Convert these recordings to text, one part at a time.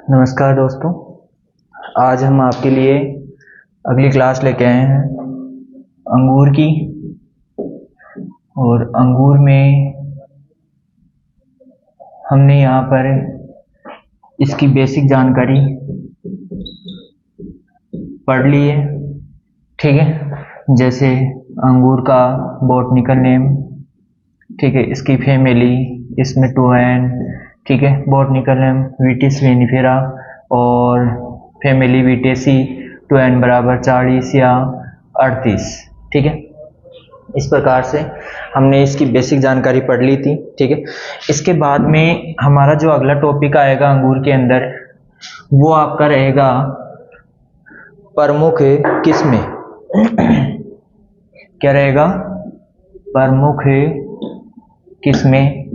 नमस्कार दोस्तों, आज हम आपके लिए अगली क्लास लेके आए हैं अंगूर की। और अंगूर में हमने यहाँ पर इसकी बेसिक जानकारी पढ़ ली है, ठीक है। जैसे अंगूर का बॉटनिकल नेम, ठीक है, इसकी फैमिली, इसमें 2n, ठीक है, बॉटनिकल नेम विटिस विनिफेरा और फैमिली विटेसी, 2n बराबर 40 या 38, ठीक है। इस प्रकार से हमने इसकी बेसिक जानकारी पढ़ ली थी, ठीक है। इसके बाद में हमारा जो अगला टॉपिक आएगा अंगूर के अंदर, वो आपका रहेगा प्रमुख किस्में। क्या रहेगा? प्रमुख किस्में,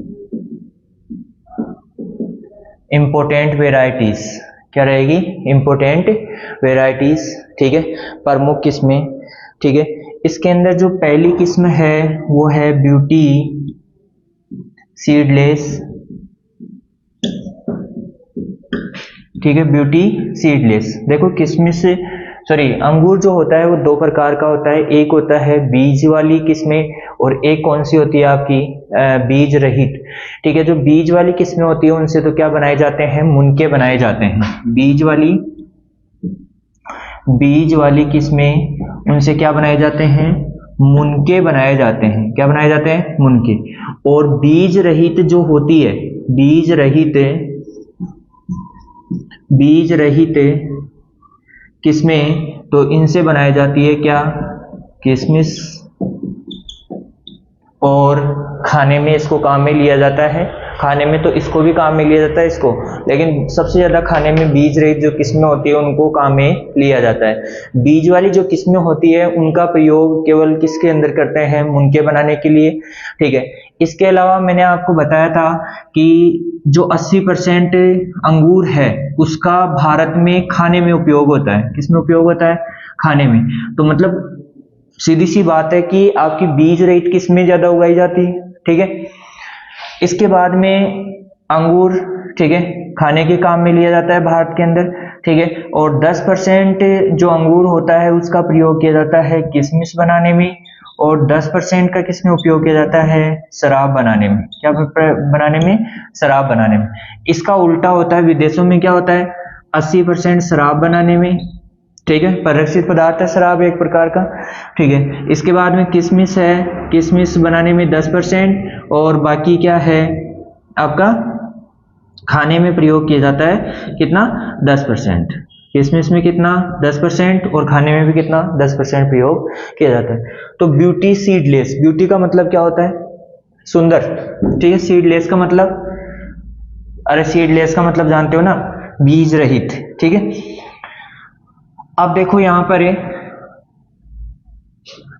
इम्पोर्टेंट वेराइटीज। क्या रहेगी? इम्पोर्टेंट वेराइटीज, ठीक है, प्रमुख किस्में, ठीक है। इसके अंदर जो पहली किस्म है वो है ब्यूटी सीडलेस, ठीक है, ब्यूटी सीडलेस। देखो किस्मिस अंगूर जो होता है वो दो प्रकार का होता है। एक होता है बीज वाली किस्में और एक कौन सी होती है आपकी बीज रहित, ठीक है। जो बीज वाली किस्में होती है उनसे तो क्या बनाए जाते हैं? मुनके बनाए जाते हैं। बीज वाली किस्में उनसे क्या बनाए जाते हैं? मुनके बनाए जाते हैं। क्या बनाए जाते हैं? मुनके। और बीज रहित जो होती है, बीज रहित किस्में, तो इनसे बनाई जाती है क्या? किशमिश। और खाने में इसको काम में लिया जाता है, खाने में तो इसको भी काम में लिया जाता है इसको, लेकिन सबसे ज्यादा खाने में बीज रहित जो किस्में होती है उनको काम में लिया जाता है। बीज वाली जो किस्में होती है उनका प्रयोग केवल किसके अंदर करते हैं? मुनके बनाने के लिए, ठीक है। इसके अलावा मैंने आपको बताया था कि जो 80% अंगूर है उसका भारत में खाने में उपयोग होता है। किसमें उपयोग होता है? खाने में। तो मतलब सीधी सी बात है कि आपकी बीज रहित किस्में ज्यादा उगाई जाती है, ठीक है। इसके बाद में अंगूर, ठीक है, खाने के काम में लिया जाता है भारत के अंदर, ठीक है। और 10% जो अंगूर होता है उसका प्रयोग किया जाता है किशमिश बनाने में, और 10% का किसमें उपयोग किया जाता है? शराब बनाने में। क्या बनाने में? शराब बनाने में। इसका उल्टा होता है, विदेशों में क्या होता है? 80% शराब बनाने में, ठीक है, परिरक्षित पदार्थ है शराब एक प्रकार का, ठीक है। इसके बाद में किशमिश है, किशमिश बनाने में 10%, और बाकी क्या है आपका? खाने में प्रयोग किया जाता है कितना? 10%। किशमिश में कितना? 10%, और खाने में भी कितना? 10% प्रयोग किया जाता है। तो ब्यूटी सीडलेस, ब्यूटी का मतलब क्या होता है? सुंदर, ठीक है। सीडलेस का मतलब, अरे सीडलेस का मतलब जानते हो ना? बीज रहित, ठीक है। अब देखो यहां पर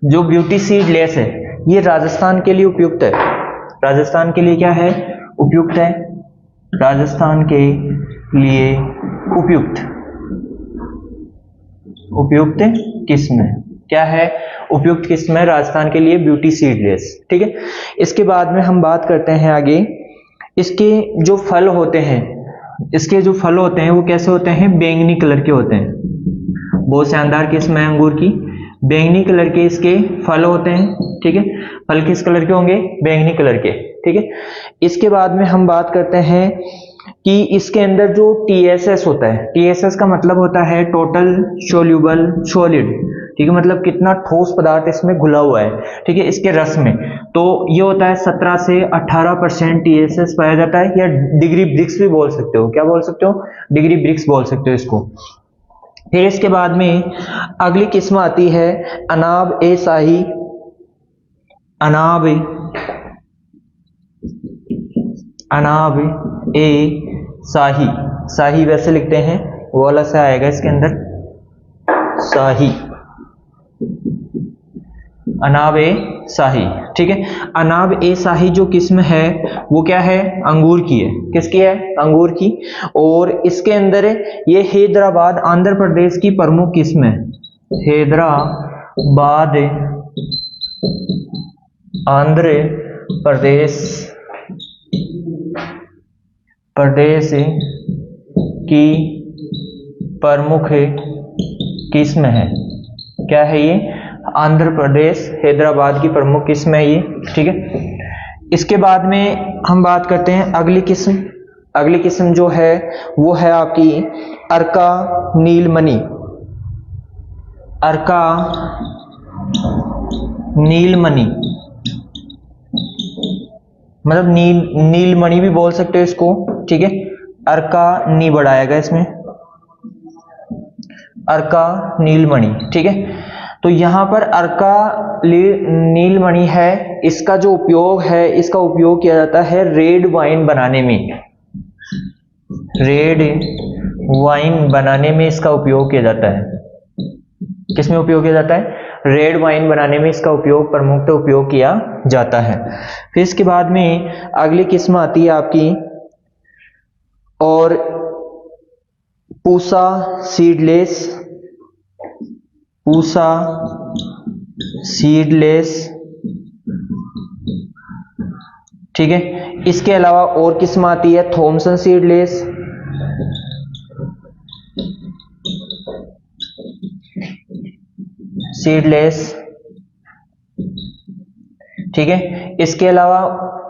जो ब्यूटी सीडलेस है ये राजस्थान के लिए उपयुक्त है। राजस्थान के लिए क्या है? उपयुक्त है। राजस्थान के लिए उपयुक्त किस्म क्या है? उपयुक्त किस्म है राजस्थान के लिए ब्यूटी सीडलेस, ठीक है। इसके बाद में हम बात करते हैं आगे। इसके जो फल होते हैं वो कैसे होते हैं? बैंगनी कलर के होते हैं। बहुत शानदार किस्म है अंगूर की। बैंगनी कलर के इसके फल होते हैं, ठीक है। फल किस कलर के होंगे? बैंगनी कलर के, ठीक है। इसके बाद में हम बात करते हैं कि इसके अंदर जो TSS होता है, TSS का मतलब होता है टोटल सोल्यूबल सॉलिड, ठीक है, मतलब कितना ठोस पदार्थ इसमें घुला हुआ है, ठीक है, इसके रस में। तो ये होता है 17 से 18% TSS पाया जाता है, या डिग्री ब्रिक्स भी बोल सकते हो। क्या बोल सकते हो? डिग्री ब्रिक्स बोल सकते हो इसको। फिर इसके बाद में अगली किस्म आती है अनाब ए शाही। अनाब ए शाही, शाही वैसे लिखते हैं, वो वाला से आएगा इसके अंदर, शाही, अनाब ए शाही, ठीक है। अनाब ए शाही जो किस्म है वो क्या है? अंगूर की है। किसकी है? अंगूर की। और इसके अंदर ये हैदराबाद आंध्र प्रदेश की प्रमुख किस्म है। हैदराबाद आंध्र प्रदेश की प्रमुख किस्म है। क्या है ये? आंध्र प्रदेश हैदराबाद की प्रमुख किस्म है ये, ठीक है। इसके बाद में हम बात करते हैं अगली किस्म। अगली किस्म जो है वो है आपकी अर्का नीलमणि। अर्का नीलमणि मतलब नीलमणि भी बोल सकते हो इसको, ठीक है। अर्का नी बढ़ाएगा इसमें, अर्का नीलमणि, ठीक है। तो यहां पर अर्का नीलमणि है, इसका जो उपयोग है, इसका उपयोग किया जाता है रेड वाइन बनाने में। रेड वाइन बनाने में इसका उपयोग किया जाता है। किसमें उपयोग किया जाता है? रेड वाइन बनाने में इसका उपयोग, प्रमुखतः उपयोग किया जाता है। फिर इसके बाद में अगली किस्म आती है आपकी और पूसा सीडलेस। पूसा सीडलेस, ठीक है। इसके अलावा और किस्म आती है थॉमसन सीडलेस, ठीक है। इसके अलावा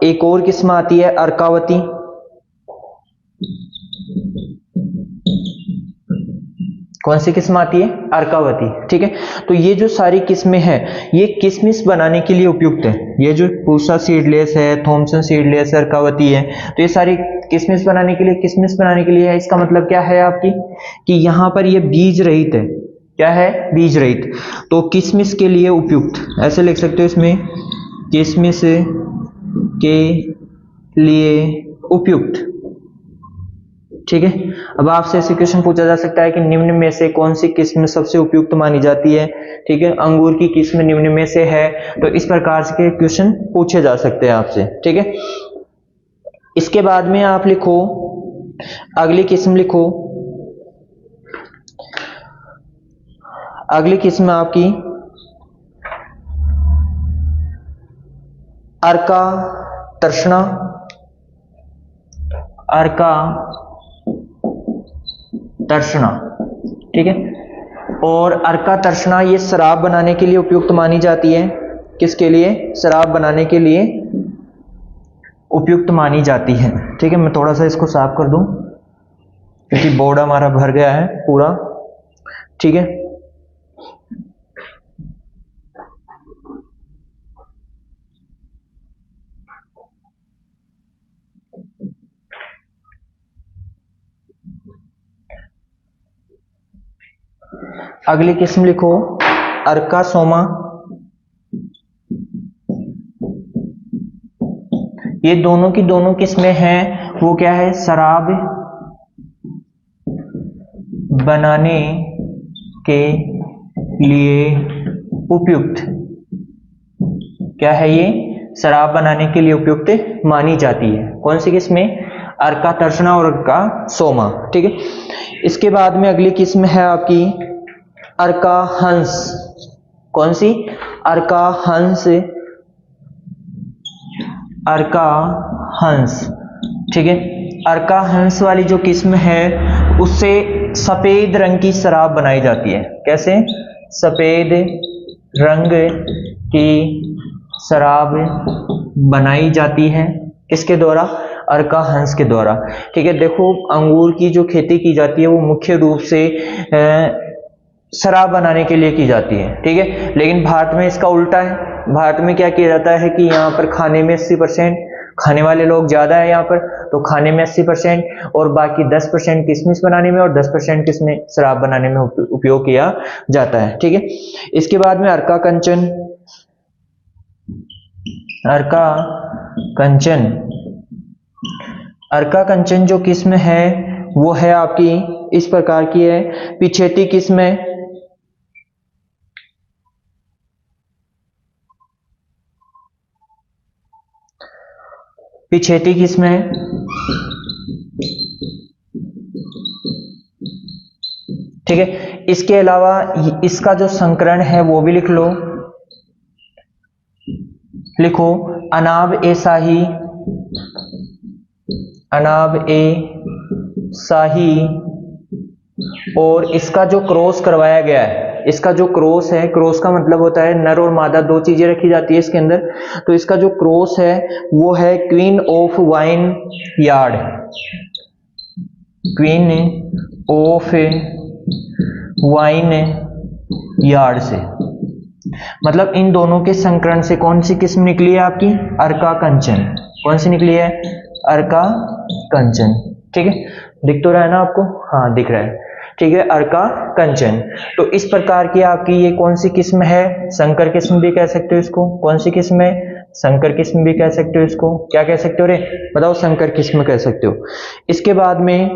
एक और किस्म आती है अर्कावती। कौन सी किस्म आती है? अर्कावती, ठीक है। तो ये जो सारी किस्में हैं ये किशमिश बनाने के लिए उपयुक्त है। ये जो पूसा सीडलेस है, थॉमसन सीडलेस, अर्कावती है, तो ये सारी किशमिश बनाने के लिए है। इसका मतलब क्या है आपकी कि यहां पर ये बीज रहित है। क्या है? बीज रहित। तो किशमिश के लिए उपयुक्त, ऐसे लिख सकते हो इसमें, किशमिश के लिए उपयुक्त, ठीक है। अब आपसे ऐसे क्वेश्चन पूछा जा सकता है कि निम्न में से कौन सी किस्म सबसे उपयुक्त मानी जाती है, ठीक है। अंगूर की किस्म निम्न में से है, तो इस प्रकार के क्वेश्चन पूछे जा सकते हैं आपसे, ठीक है। इसके बाद में आप लिखो, अगली किस्म लिखो। अगली किस्म आपकी अर्का तर्षणा। अर्का तर्षणा, ठीक है। और अर्का तर्षणा ये शराब बनाने के लिए उपयुक्त मानी जाती है। किसके लिए? शराब बनाने के लिए उपयुक्त मानी जाती है, ठीक है। मैं थोड़ा सा इसको साफ कर दूं क्योंकि बोर्ड हमारा भर गया है पूरा, ठीक है। अगली किस्म लिखो अर्का सोमा। ये दोनों की दोनों किस्में हैं, वो क्या है? शराब बनाने के लिए उपयुक्त। क्या है ये? शराब बनाने के लिए उपयुक्त मानी जाती है। कौन सी किस्में? अर्का तर्षणा और अर्का सोमा, ठीक है। इसके बाद में अगली किस्म है आपकी अर्का हंस। कौन सी? अर्का हंस, अर्का हंस, ठीक है। अर्का हंस वाली जो किस्म है उससे सफेद रंग की शराब बनाई जाती है। कैसे? सफेद रंग की शराब बनाई जाती है। किसके द्वारा? अर्का हंस के द्वारा, ठीक है। देखो अंगूर की जो खेती की जाती है वो मुख्य रूप से शराब बनाने के लिए की जाती है, ठीक है। लेकिन भारत में इसका उल्टा है। भारत में क्या किया जाता है कि यहाँ पर खाने में 80%, खाने वाले लोग ज्यादा है यहाँ पर, तो खाने में 80% और बाकी 10% किशमिश बनाने में और 10% किसमें? शराब बनाने में उपयोग किया जाता है, ठीक है। इसके बाद में अर्का कंचन। अर्का कंचन, अर्का कंचन जो किस्म है वो है आपकी इस प्रकार की है। पिछेती किस्म है, पिछेती किस्म है, ठीक है। इसके अलावा इसका जो संकरण है वो भी लिख लो। लिखो अनाब ए शाही, अनाब ए शाही और इसका जो क्रॉस करवाया गया है, इसका जो क्रॉस है, क्रॉस का मतलब होता है नर और मादा दो चीजें रखी जाती है इसके अंदर। तो इसका जो क्रॉस है वो है queen of wine yard, queen of wine yard से। मतलब इन दोनों के संकरण से कौन सी किस्म निकली है आपकी? अर्का कंचन। कौन सी निकली है? अर्का कंचन। ठीक है, दिख तो रहा है ना आपको? हाँ दिख रहा है। ठीक है, अर्का कंचन। तो इस प्रकार की आपकी ये कौन सी किस्म है? संकर किस्म भी कह सकते हो इसको। कौन सी किस्म है? संकर किस्म भी कह सकते हो इसको। क्या कह सकते हो रे? बताओ, संकर किस्म कह सकते हो। इसके बाद में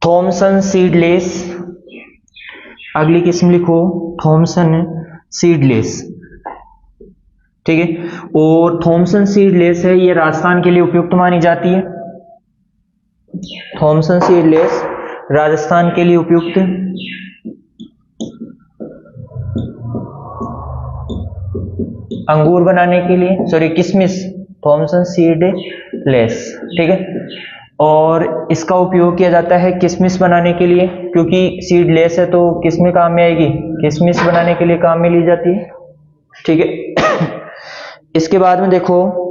थॉमसन सीडलेस, अगली किस्म लिखो थॉमसन सीडलेस। ठीक है, और थॉमसन सीडलेस है, ये राजस्थान के लिए उपयुक्त मानी जाती है। थॉमसन सीडलेस राजस्थान के लिए उपयुक्त। अंगूर बनाने के लिए, सॉरी किशमिश, थॉमसन सीडलेस। ठीक है, और इसका उपयोग किया जाता है किशमिश बनाने के लिए, क्योंकि सीडलेस है तो किस में काम में आएगी? किशमिश बनाने के लिए काम में ली जाती है। ठीक है, इसके बाद में देखो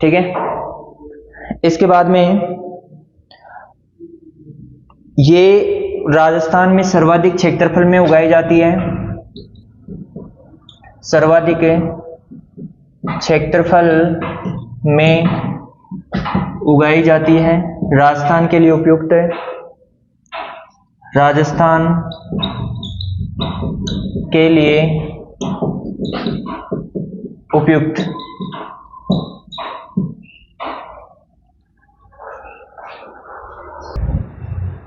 ठीक है, इसके बाद में ये राजस्थान में सर्वाधिक क्षेत्रफल में उगाई जाती है। सर्वाधिक क्षेत्रफल में उगाई जाती है, राजस्थान के लिए उपयुक्त है। राजस्थान के लिए उपयुक्त।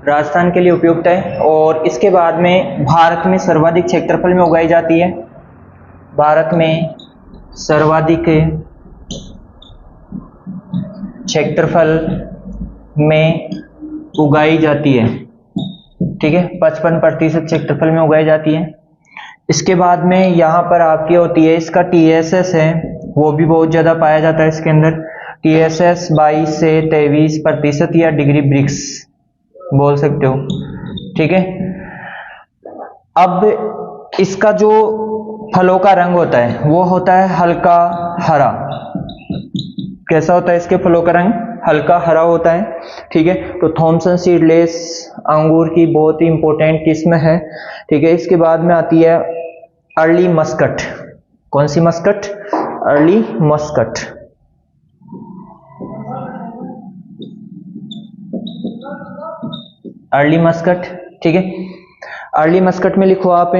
राजस्थान के लिए उपयुक्त है। और इसके बाद में भारत में सर्वाधिक क्षेत्रफल में उगाई जाती है। भारत में सर्वाधिक क्षेत्रफल में उगाई जाती है। ठीक है, 55% क्षेत्रफल में उगाई जाती है। इसके बाद में यहाँ पर आपकी होती है, इसका TSS है वो भी बहुत ज़्यादा पाया जाता है इसके अंदर। TSS 22 से 23% या डिग्री ब्रिक्स बोल सकते हो। ठीक है, अब इसका जो फलों का रंग होता है वो होता है हल्का हरा। कैसा होता है इसके फलों का रंग? हल्का हरा होता है। ठीक है, तो थॉमसन सीडलेस अंगूर की बहुत ही इंपॉर्टेंट किस्म है। ठीक है, इसके बाद में आती है अर्ली मस्कट। कौन सी Muscat? Early Muscat. Early Muscat. ठीक है, अर्ली मस्कट में लिखो आप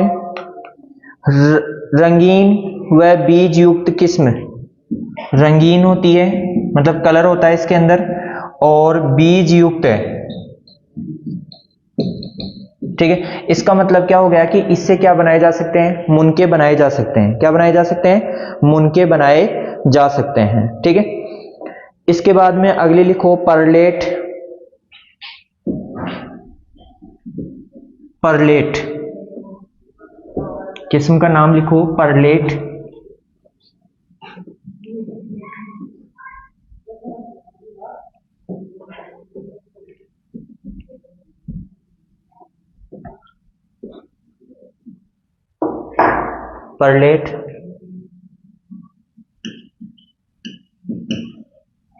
रंगीन व बीज युक्त किस्म। रंगीन होती है, मतलब कलर होता है इसके अंदर, और बीज युक्त है। ठीक है, इसका मतलब क्या हो गया कि इससे क्या बनाए जा सकते हैं? मुनके बनाए जा सकते हैं। क्या बनाए जा सकते हैं? मुनके बनाए जा सकते हैं। ठीक है, इसके बाद में अगली लिखो परलेट। परलेट किस्म का नाम लिखो, परलेट। परलेट।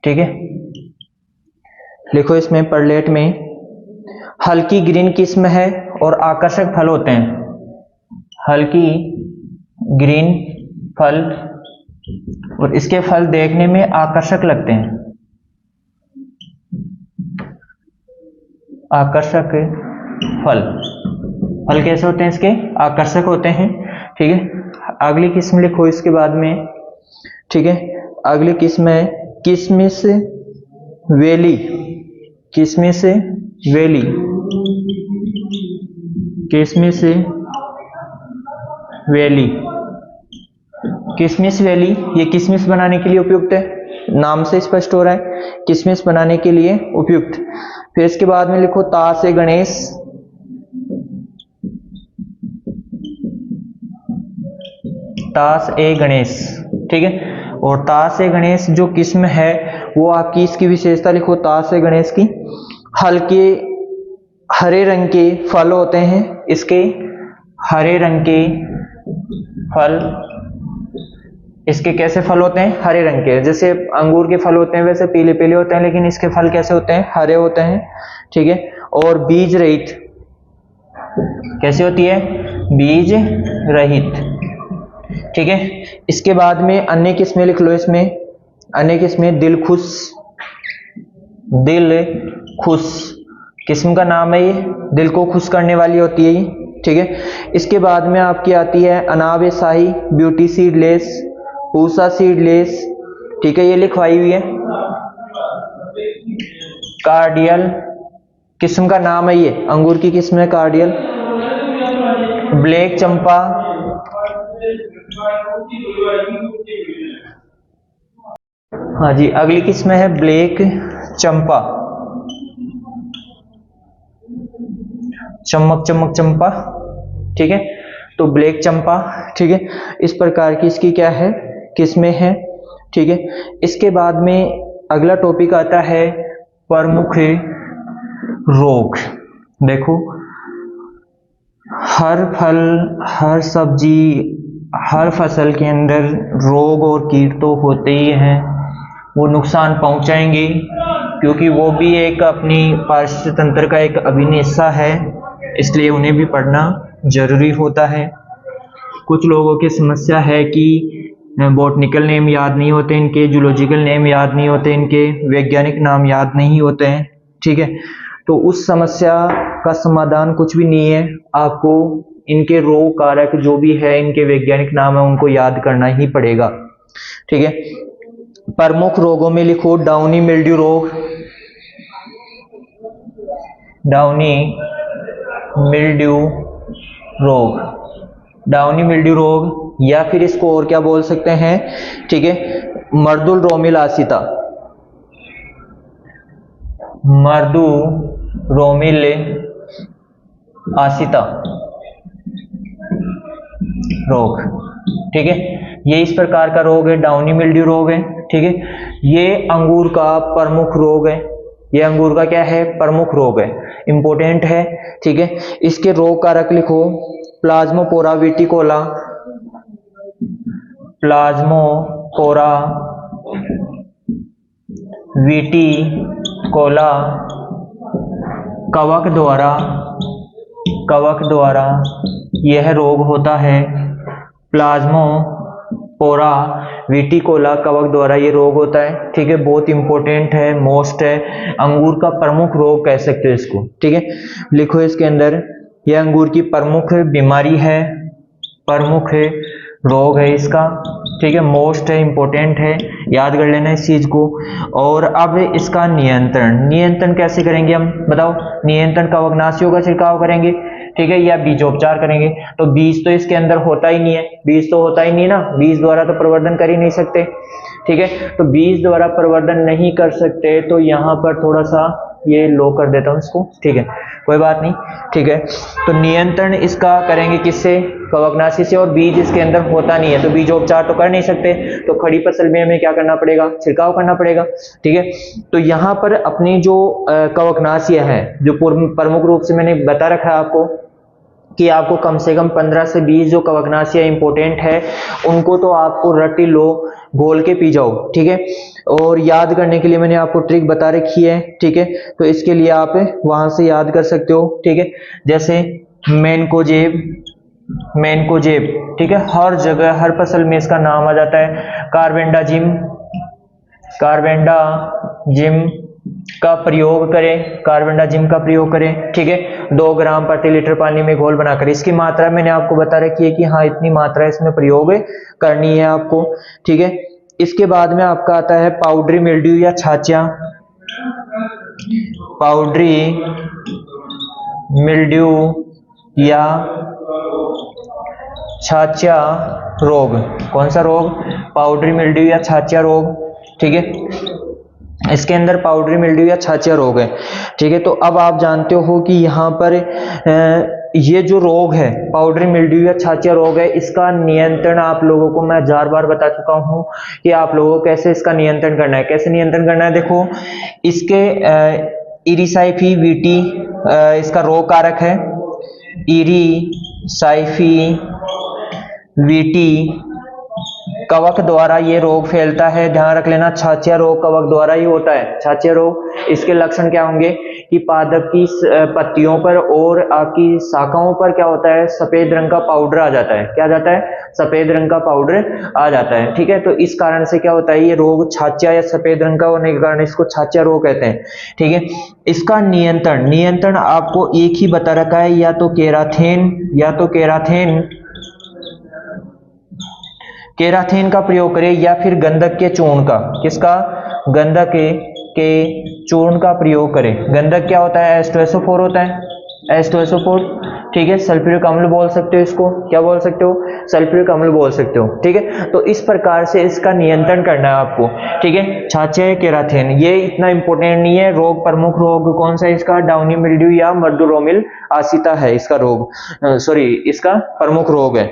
ठीक है, लिखो इसमें परलेट में हल्की ग्रीन किस्म है और आकर्षक फल होते हैं। हल्की ग्रीन फल, और इसके फल देखने में आकर्षक लगते हैं। आकर्षक फल, फल कैसे होते हैं इसके? आकर्षक होते हैं। ठीक है, अगली किस्म लिखो इसके बाद में। ठीक है, अगली किस्म है किशमिश वैली। किशमिश वैली। किशमिश वैली। किशमिश वैली ये किशमिश बनाने के लिए उपयुक्त है, नाम से स्पष्ट हो रहा है, किशमिश बनाने के लिए उपयुक्त। फिर इसके बाद में लिखो तास ए गणेश। तास ए गणेश। ठीक है, और तासे गणेश जो किस्म है वो आपकी, इसकी विशेषता लिखो, तासे गणेश की हल्के हरे रंग के फल होते हैं, इसके हरे रंग के फल, इसके कैसे फल होते हैं, हरे रंग के, जैसे अंगूर के फल होते हैं वैसे पीले पीले होते हैं, लेकिन इसके फल कैसे होते हैं, हरे होते हैं, ठीक है। और बीज रहित, कैसे होती है, बीज रहित, ठीक है। इसके बाद में अन्य किस्में लिख लो, इसमें अन्य किस्में दिल खुश किस्म का नाम है ये, दिल को खुश करने वाली होती है ये, ठीक है। इसके बाद में आपकी आती है अनाब शाही, ब्यूटी सीडलेस, पूसा सीडलेस, ठीक है, ये लिखवाई हुई है। कार्डियल किस्म का नाम है ये, अंगूर की किस्म है कार्डियल। ब्लैक चंपा, हाँ जी, अगली किस्म है ब्लैक चंपा, चमक चमक चंपा, ठीक है। तो ब्लैक चंपा, ठीक है, इस प्रकार की इसकी क्या है, किस्में हैं, ठीक है। इसके बाद में अगला टॉपिक आता है प्रमुख रोग। देखो, हर फल, हर सब्जी, हर फसल के अंदर रोग और कीट तो होते ही हैं, वो नुकसान पहुंचाएंगे, क्योंकि वो भी एक अपनी पारिस्थितिक तंत्र का एक अभिन्न हिस्सा है, इसलिए उन्हें भी पढ़ना जरूरी होता है। कुछ लोगों की समस्या है कि बॉटनिकल नेम याद नहीं होते इनके, जूलॉजिकल नेम याद नहीं होते इनके, वैज्ञानिक नाम याद नहीं होते हैं, ठीक है। तो उस समस्या का समाधान कुछ भी नहीं है, आपको इनके रोग कारक जो भी है, इनके वैज्ञानिक नाम है, उनको याद करना ही पड़ेगा, ठीक है। प्रमुख रोगों में लिखो डाउनी मिल्ड्यू रोग, डाउनी मिल्ड्यू रोग, डाउनी मिल्ड्यू रोग, या फिर इसको और क्या बोल सकते हैं, ठीक है, मर्दुल रोमिल आसिता, मर्दू रोमिल आसिता रोग, ठीक है। ये इस प्रकार का रोग है, डाउनी मिल्ड्यू रोग है, ठीक है। ये अंगूर का प्रमुख रोग है, ये अंगूर का क्या है, प्रमुख रोग है, इंपॉर्टेंट है, ठीक है। इसके रोग कारक लिखो प्लाज्मोपोरा विटिकोला, प्लाज्मोपोरा विटिकोला, कवक द्वारा यह रोग होता है, प्लाज्मोपोरा विटिकोला कवक द्वारा ये रोग होता है, ठीक है। बहुत इंपॉर्टेंट है, मोस्ट है, अंगूर का प्रमुख रोग कह सकते हो इसको, ठीक है। लिखो इसके अंदर, यह अंगूर की प्रमुख बीमारी है, प्रमुख रोग है इसका, ठीक है, मोस्ट है, इंपॉर्टेंट है, याद कर लेना इस चीज को। और अब इसका नियंत्रण कैसे करेंगे हम, बताओ। नियंत्रण कवकनाशियों का छिड़काव करेंगे, ठीक है, या बीजोपचार करेंगे। तो बीज तो इसके अंदर होता ही नहीं है, बीज तो होता ही नहीं ना, बीज द्वारा तो प्रवर्धन कर ही नहीं सकते, ठीक है। तो बीज द्वारा प्रवर्धन नहीं कर सकते, तो यहाँ पर थोड़ा सा ये लो कर देता हूँ इसको, ठीक है, कोई बात नहीं, ठीक है। तो नियंत्रण इसका करेंगे किससे, कवकनाशी से, और बीज इसके अंदर होता नहीं है, तो बीजोपचार तो कर नहीं सकते, तो खड़ी फसल में हमें क्या करना पड़ेगा, छिड़काव करना पड़ेगा, ठीक है। तो यहाँ पर अपनी जो कवकनाशी है, जो प्रमुख रूप से मैंने बता रखा है आपको कि आपको कम से कम 15 से 20 जो कवकनाशियां इंपॉर्टेंट है, उनको तो आपको रटी लो, घोल के पी जाओ, ठीक है। और याद करने के लिए मैंने आपको ट्रिक बता रखी है, ठीक है, तो इसके लिए आप वहां से याद कर सकते हो, ठीक है। जैसे मैनकोजेब, ठीक है, हर जगह हर फसल में इसका नाम आ जाता है। कार्बेंडाजिम का प्रयोग करें, कार्बेंडाजिम का प्रयोग करें, ठीक है, 2 ग्राम प्रति लीटर पानी में घोल बनाकर। इसकी मात्रा मैंने आपको बता रखी है कि हाँ इतनी मात्रा इसमें प्रयोग करनी है आपको, ठीक है। इसके बाद में आपका आता है पाउडरी मिल्ड्यू या छाछिया, पाउडरी मिल्ड्यू या छाछिया रोग। कौन सा रोग, पाउडरी मिल्ड्यू या छाछिया रोग, ठीक है। इसके अंदर पाउडरी मिल्ड्यू या छाछिया रोग है, ठीक है। तो अब आप जानते हो कि यहाँ पर ये जो रोग है पाउडरी मिल्ड्यू या छाछिया रोग है, इसका नियंत्रण आप लोगों को मैं 1000 बार बता चुका हूं कि आप लोगों को कैसे इसका नियंत्रण करना है। कैसे नियंत्रण करना है, देखो इसके इरिसाइफी वीटी इसका रोग कारक है। इरिसाइफी वीटी कवक द्वारा ये रोग फैलता है, ध्यान रख लेना। छाछिया रोग कवक द्वारा ही होता है। छाछिया रोग, इसके लक्षण क्या होंगे कि पादप की पत्तियों पर और आपकी शाखाओं पर क्या होता है, सफेद रंग का पाउडर आ जाता है। क्या जाता है, सफेद रंग का पाउडर आ जाता है। ठीक है, तो इस कारण से क्या होता है, ये रोग छाछिया या सफेद रंग का होने के कारण इसको छाछिया रोग कहते हैं। ठीक है, इसका नियंत्रण आपको एक ही बता रखा है, या तो केराथिन का प्रयोग करें या फिर गंधक के चूर्ण का। किसका, गंधक के चूर्ण का प्रयोग करें। गंधक क्या होता है, H2SO4 होता है, H2SO4। ठीक है, सल्फ्यूरिक अम्ल बोल सकते हो इसको। क्या बोल सकते हो, सल्फ्यूरिक अम्ल बोल सकते हो। ठीक है, तो इस प्रकार से इसका नियंत्रण करना है आपको। ठीक है, छाछिया या केराथिन ये इतना इंपॉर्टेंट नहीं है। रोग, प्रमुख रोग कौन सा है इसका, डाउनी मिल्ड्यू या मर्दुरोमिल आसिता है इसका रोग, इसका प्रमुख रोग है।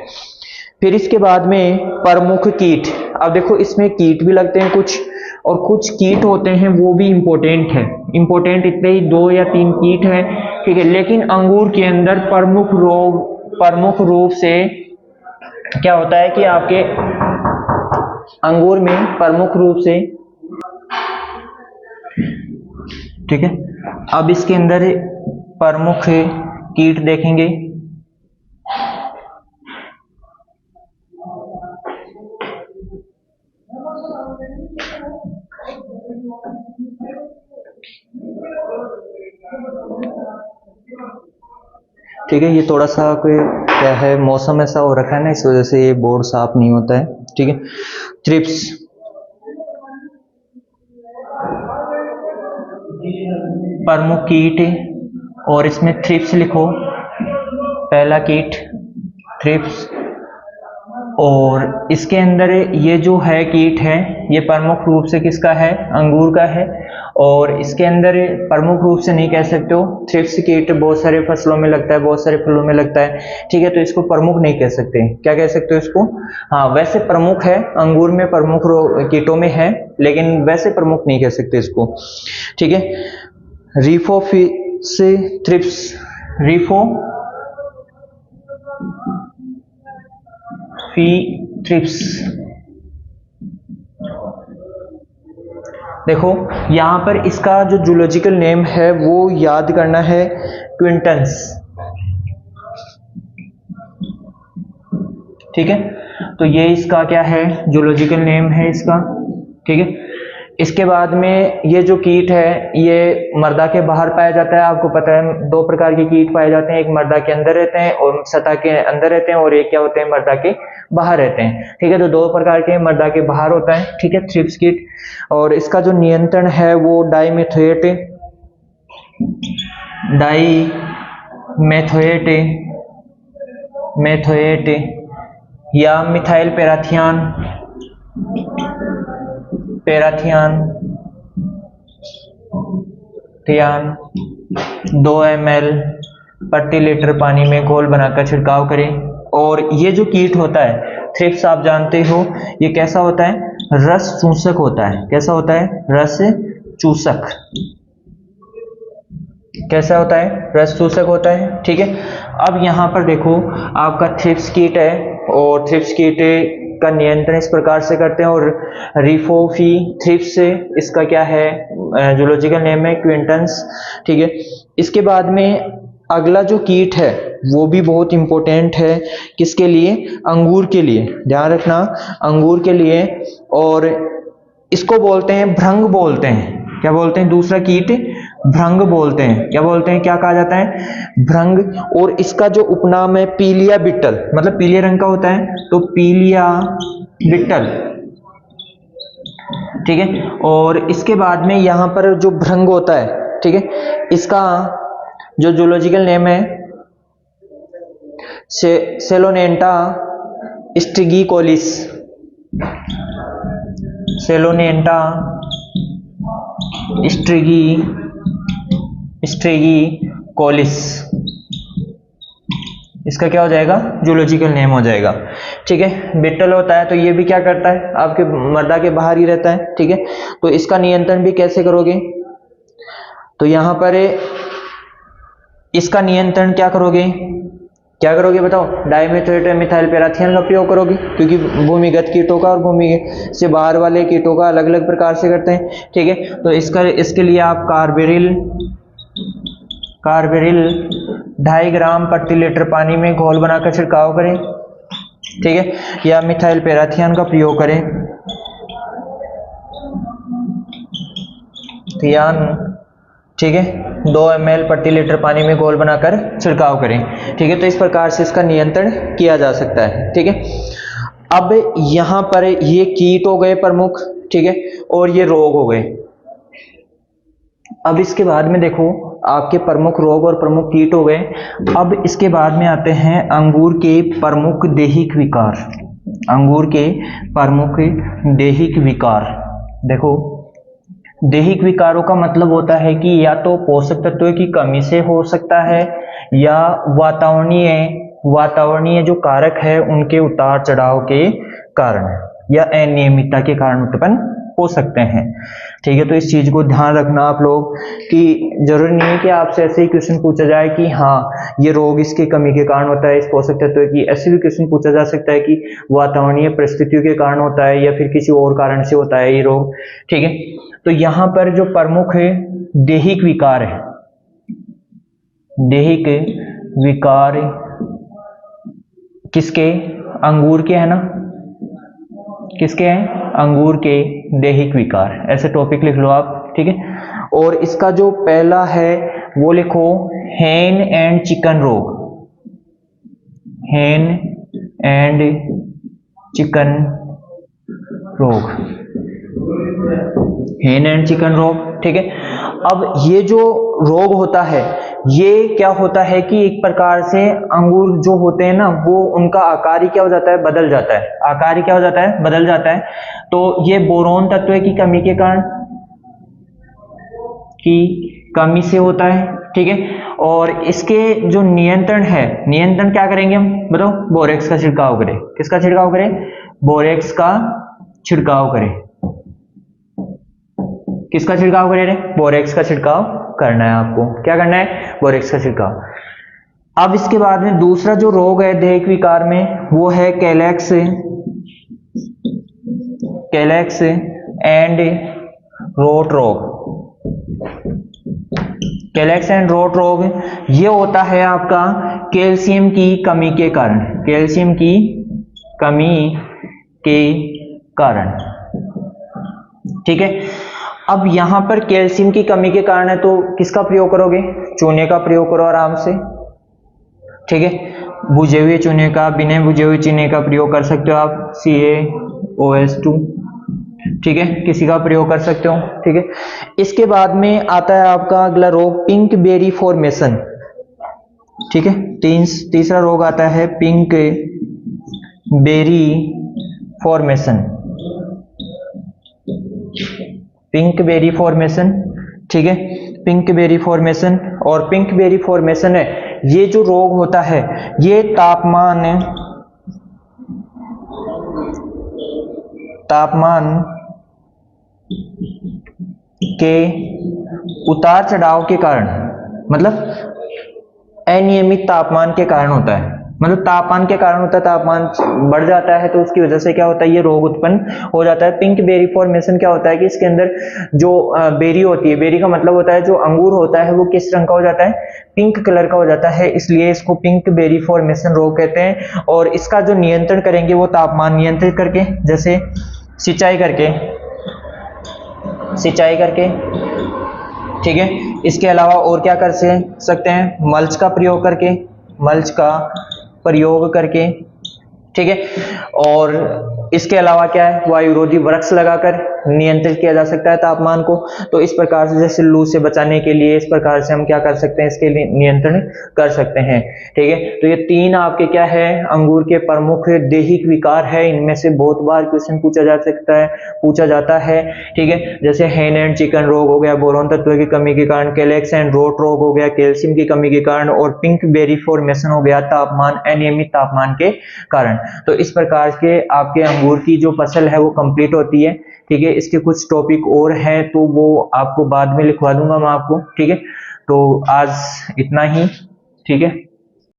फिर इसके बाद में प्रमुख कीट। अब देखो इसमें कीट भी लगते हैं कुछ, और कुछ कीट होते हैं वो भी इंपॉर्टेंट है। इंपॉर्टेंट इतने ही 2 या 3 कीट हैं। ठीक है, लेकिन अंगूर के अंदर प्रमुख रूप से क्या होता है कि आपके अंगूर में प्रमुख रूप से, ठीक है, अब इसके अंदर प्रमुख कीट देखेंगे। ठीक है, ये थोड़ा सा क्या है, मौसम ऐसा हो रखा है ना, इस वजह से ये बोर्ड साफ नहीं होता है। ठीक है, थ्रिप्स, प्रमुख कीट, और इसमें थ्रिप्स लिखो, पहला कीट थ्रिप्स। और इसके अंदर ये जो है कीट है, ये प्रमुख रूप से किसका है, अंगूर का है। और इसके अंदर प्रमुख रूप से नहीं कह सकते हो, थ्रिप्स कीट बहुत सारे फसलों में लगता है, बहुत सारे फलों में लगता है। ठीक है, तो इसको प्रमुख नहीं कह सकते। क्या कह सकते हो इसको, हाँ वैसे प्रमुख है, अंगूर में प्रमुख कीटों में है, लेकिन वैसे प्रमुख नहीं कह सकते इसको। ठीक है, रिफोफिस थ्रिप्स, थ्रिप्स। देखो यहां पर इसका जो जूलॉजिकल नेम है वो याद करना है, क्विंटन्स। ठीक है, तो ये इसका क्या है, जूलॉजिकल नेम है इसका। ठीक है, इसके बाद में ये जो कीट है ये मर्दा के बाहर पाया जाता है। आपको पता है 2 प्रकार के कीट पाए जाते हैं, एक मर्दा के अंदर रहते हैं और सतह के अंदर रहते हैं, और एक क्या होते हैं, मर्दा के बाहर रहते हैं। ठीक है, तो 2 प्रकार के मर्दा के बाहर होता है। ठीक है, थ्रिप्स कीट। और इसका जो नियंत्रण है वो डाइमेथोएट या मिथाइल पैराथियान 2 ml प्रति लीटर पानी में घोल बनाकर छिड़काव करें। और ये जो कीट होता है थ्रिप्स, आप जानते हो ये कैसा होता है, रस चूसक होता है। कैसा होता है, रस चूसक। कैसा होता है, रस चूसक होता है। ठीक है, अब यहाँ पर देखो आपका थ्रिप्स कीट है, और थ्रिप्स कीट का नियंत्रण इस प्रकार से करते हैं। और रिफोफी थ्रिप्स, इसका क्या है, जूलॉजिकल नेम है क्विंटन्स। ठीक है, इसके बाद में अगला जो कीट है वो भी बहुत इंपॉर्टेंट है, किसके लिए, अंगूर के लिए। ध्यान रखना, अंगूर के लिए। और इसको बोलते हैं भृंग बोलते हैं। क्या बोलते हैं, दूसरा कीट भृंग बोलते हैं। क्या बोलते हैं, क्या कहा जाता है, भृंग। और इसका जो उपनाम है पीलिया बिट्टल, मतलब पीले रंग का होता है, तो पीलिया बिट्टल। ठीक है, और इसके बाद में यहाँ पर जो भृंग होता है, ठीक है, इसका जो जूलॉजिकल नेम है सेलोनेंटा स्ट्रिगिकोलिस, सेलोनेंटा स्ट्रिगिकोलिस। इसका क्या हो जाएगा, जूलॉजिकल नेम हो जाएगा। ठीक है, बिट्टल होता है तो ये भी क्या करता है, आपके मर्दा के बाहर ही रहता है। ठीक है, तो इसका नियंत्रण भी कैसे करोगे, तो यहां पर इसका नियंत्रण क्या करोगे, क्या करोगे बताओ, डाइमेथोएट मिथाइल पैराथियन का प्रयोग करोगे, क्योंकि भूमिगत कीटों का और भूमि से बाहर वाले कीटों का अलग अलग प्रकार से करते हैं। ठीक है, तो इसके लिए आप कार्बेरिल 2.5 ग्राम प्रति लीटर पानी में घोल बनाकर छिड़काव करें। ठीक है, या मिथाइल पैराथियन का प्रयोग करें, ठीक है, 2 ml प्रति लीटर पानी में घोल बनाकर छिड़काव करें। ठीक है, तो इस प्रकार से इसका नियंत्रण किया जा सकता है। ठीक है, अब यहां पर ये कीट हो गए प्रमुख, ठीक है, और ये रोग हो गए। अब इसके बाद में देखो, आपके प्रमुख रोग और प्रमुख कीट हो गए। अब इसके बाद में आते हैं अंगूर के प्रमुख दैहिक विकार। अंगूर के प्रमुख दैहिक विकार। देखो, दैहिक विकारों का मतलब होता है कि या तो पोषक तत्वों की कमी से हो सकता है, या वातावरणीय जो कारक है उनके उतार चढ़ाव के कारण, या अनियमितता के कारण उत्पन्न हो सकते हैं। ठीक है, तो इस चीज को ध्यान रखना आप लोग कि जरूरी नहीं है कि आपसे ऐसे ही क्वेश्चन पूछा जाए कि हाँ ये रोग इसकी कमी के कारण होता है, इस पोषक तत्व की। ऐसे भी क्वेश्चन पूछा जा सकता है कि वातावरणीय परिस्थितियों के कारण होता है, या फिर किसी और कारण से होता है ये रोग। ठीक है, तो यहां पर जो प्रमुख दैहिक विकार है, दैहिक विकार किसके, अंगूर के है ना, किसके हैं, अंगूर के दैहिक विकार, ऐसे टॉपिक लिख लो आप। ठीक है, और इसका जो पहला है वो लिखो हेन एंड चिकन रोग। हेन एंड चिकन रोग, हेन एंड चिकन रोग। ठीक है, अब ये जो रोग होता है ये क्या होता है कि एक प्रकार से अंगूर जो होते हैं ना, वो उनका आकार ही क्या हो जाता है, बदल जाता है। आकार ही क्या हो जाता है, बदल जाता है। तो ये बोरोन तत्व की कमी से होता है। ठीक है, और इसके जो नियंत्रण है, नियंत्रण क्या करेंगे हम बताओ, बोरेक्स का छिड़काव करें। किसका छिड़काव करें, बोरेक्स का छिड़काव करें। किसका छिड़काव करें रे, बोरेक्स का छिड़काव करना है आपको। क्या करना है, बोरेक्स का छिड़काव। अब इसके बाद में दूसरा जो रोग है दैहिक विकार में वो है कैलेक्स एंड रोट रोग। कैलेक्स एंड रोट रोग ये होता है आपका कैल्शियम की कमी के कारण, कैल्शियम की कमी के कारण। ठीक है, अब यहां पर कैल्शियम की कमी के कारण है तो किसका प्रयोग करोगे, चूने का प्रयोग करो आराम से। ठीक है, भुजे हुए चूने का, बिना भुजे हुए चूने का प्रयोग कर सकते हो आप, CaOH2। ठीक है, किसी का प्रयोग कर सकते हो। ठीक है, इसके बाद में आता है आपका अगला रोग पिंक बेरी फॉर्मेशन। ठीक है, तीसरा रोग आता है pink berry formation. Pink berry formation. ठीक है, पिंक बेरी फॉर्मेशन, और पिंक बेरी फॉर्मेशन है ये जो रोग होता है ये तापमान के उतार चढ़ाव के कारण, मतलब अनियमित तापमान के कारण होता है। मतलब तापमान के कारण होता है, तापमान बढ़ जाता है तो उसकी वजह से क्या होता है, ये रोग उत्पन्न हो जाता है। पिंक बेरी फॉर्मेशन क्या होता है कि इसके अंदर जो बेरी होती है, बेरी का मतलब होता है जो अंगूर होता है वो किस रंग का हो जाता है, पिंक कलर का हो जाता है, इसलिए इसको पिंक बेरी फॉर्मेशन रोग कहते हैं। और इसका जो नियंत्रण करेंगे वो तापमान नियंत्रित करके, जैसे सिंचाई करके। ठीक है, इसके अलावा और क्या कर सकते हैं, मल्च का प्रयोग करके। ठीक है, और इसके अलावा क्या है, वायुरोधी वृक्ष लगाकर, नियंत्रित किया जा सकता है तापमान को। तो इस प्रकार से जैसे लू से बचाने के लिए इस प्रकार से हम क्या कर सकते हैं, इसके लिए नियंत्रण कर सकते हैं। ठीक है, तो ये 3 आपके क्या है, अंगूर के प्रमुख दैहिक विकार है। इनमें से बहुत बार क्वेश्चन पूछा जाता है। ठीक है, जैसे हैन एंड चिकन रोग हो गया, बोरोन तत्व की कमी के कारण, कैलेक्स एंड रोट रोग हो गया कैल्शियम की कमी के कारण, और पिंक बेरी फॉर्मेशन हो गया तापमान, अनियमित तापमान के कारण। तो इस प्रकार के आपके अंगूर की जो फसल है वो कंप्लीट होती है। ठीक है, इसके कुछ टॉपिक और हैं तो वो आपको बाद में लिखवा दूंगा मैं आपको। ठीक है, तो आज इतना ही। ठीक है।